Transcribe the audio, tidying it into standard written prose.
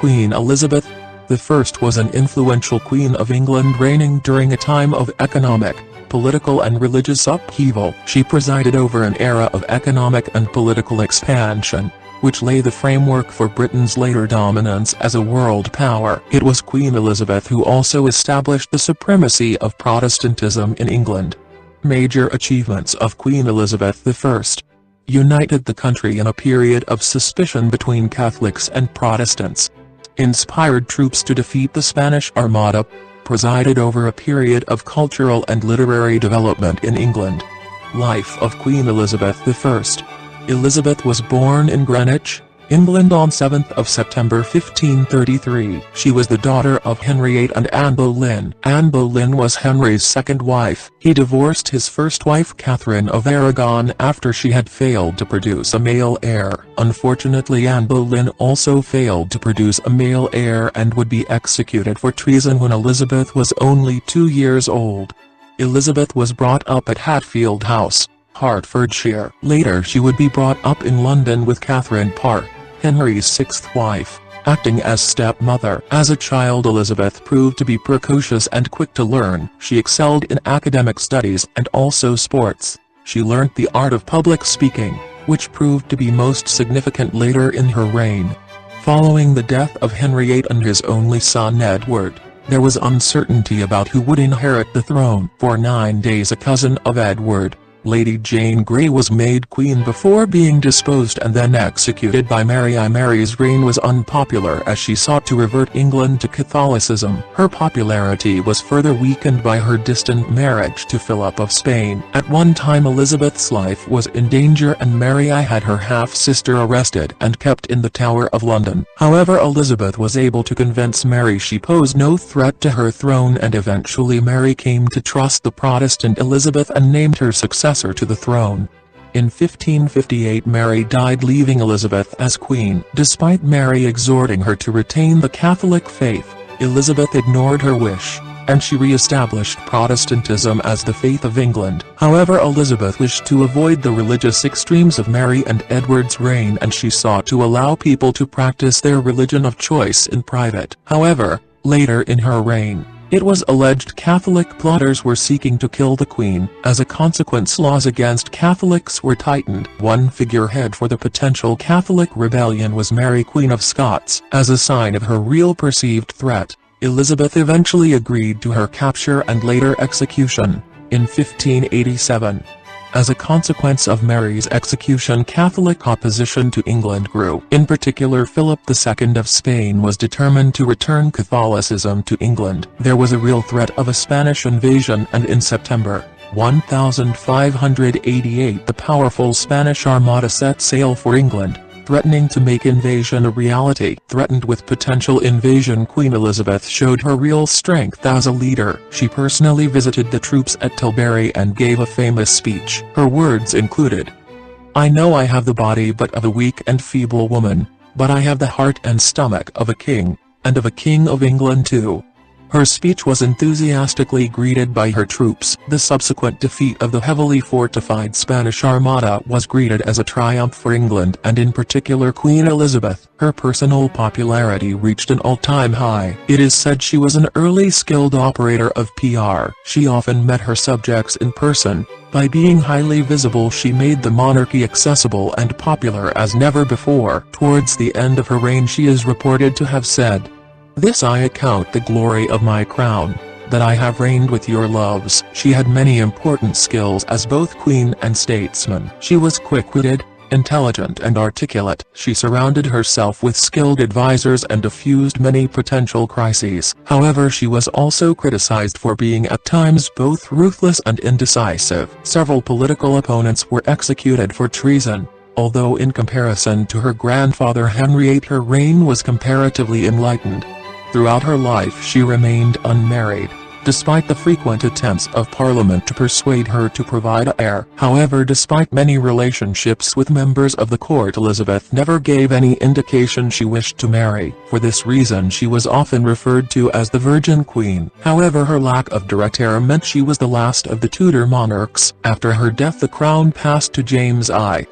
Queen Elizabeth I was an influential Queen of England reigning during a time of economic, political and religious upheaval. She presided over an era of economic and political expansion, which lay the framework for Britain's later dominance as a world power. It was Queen Elizabeth who also established the supremacy of Protestantism in England. Major achievements of Queen Elizabeth I: united the country in a period of suspicion between Catholics and Protestants, inspired troops to defeat the Spanish Armada, presided over a period of cultural and literary development in England. Life of Queen Elizabeth I. Elizabeth was born in Greenwich, England on 7th of September 1533. She was the daughter of Henriette and Anne Boleyn. Anne Boleyn was Henry's second wife. He divorced his first wife Catherine of Aragon after she had failed to produce a male heir. Unfortunately, Anne Boleyn also failed to produce a male heir and would be executed for treason when Elizabeth was only 2 years old. Elizabeth was brought up at Hatfield House, Hertfordshire. Later she would be brought up in London with Catherine Parr, Henry's sixth wife, acting as stepmother. As a child, Elizabeth proved to be precocious and quick to learn. She excelled in academic studies and also sports. She learnt the art of public speaking, which proved to be most significant later in her reign. Following the death of Henriette and his only son Edward, there was uncertainty about who would inherit the throne. For 9 days a cousin of Edward, Lady Jane Grey, was made queen before being deposed and then executed by Mary I. Mary's reign was unpopular as she sought to revert England to Catholicism. Her popularity was further weakened by her distant marriage to Philip of Spain. At one time Elizabeth's life was in danger and Mary I had her half-sister arrested and kept in the Tower of London. However, Elizabeth was able to convince Mary she posed no threat to her throne, and eventually Mary came to trust the Protestant Elizabeth and named her successor to the throne. In 1558 Mary died, leaving Elizabeth as queen. Despite Mary exhorting her to retain the Catholic faith, Elizabeth ignored her wish, and she re-established Protestantism as the faith of England. However, Elizabeth wished to avoid the religious extremes of Mary and Edward's reign, and she sought to allow people to practice their religion of choice in private. However, later in her reign, it was alleged Catholic plotters were seeking to kill the Queen. As a consequence, laws against Catholics were tightened. One figurehead for the potential Catholic rebellion was Mary, Queen of Scots. As a sign of her real perceived threat, Elizabeth eventually agreed to her capture and later execution, in 1587. As a consequence of Mary's execution, Catholic opposition to England grew. In particular, Philip II of Spain was determined to return Catholicism to England. There was a real threat of a Spanish invasion, and in September 1588 the powerful Spanish Armada set sail for England, threatening to make invasion a reality. Threatened with potential invasion, Queen Elizabeth showed her real strength as a leader. She personally visited the troops at Tilbury and gave a famous speech. Her words included, "I know I have the body but of a weak and feeble woman, but I have the heart and stomach of a king, and of a king of England too." Her speech was enthusiastically greeted by her troops. The subsequent defeat of the heavily fortified Spanish Armada was greeted as a triumph for England and in particular Queen Elizabeth. Her personal popularity reached an all-time high. It is said she was an early skilled operator of PR. She often met her subjects in person. By being highly visible, she made the monarchy accessible and popular as never before. Towards the end of her reign, she is reported to have said, "This I account the glory of my crown, that I have reigned with your loves." She had many important skills as both queen and statesman. She was quick-witted, intelligent and articulate. She surrounded herself with skilled advisors and diffused many potential crises. However, she was also criticized for being at times both ruthless and indecisive. Several political opponents were executed for treason. Although in comparison to her grandfather Henriette, her reign was comparatively enlightened. Throughout her life she remained unmarried, despite the frequent attempts of Parliament to persuade her to provide an heir. However, despite many relationships with members of the court, Elizabeth never gave any indication she wished to marry. For this reason she was often referred to as the Virgin Queen. However, her lack of direct heir meant she was the last of the Tudor monarchs. After her death the crown passed to James I.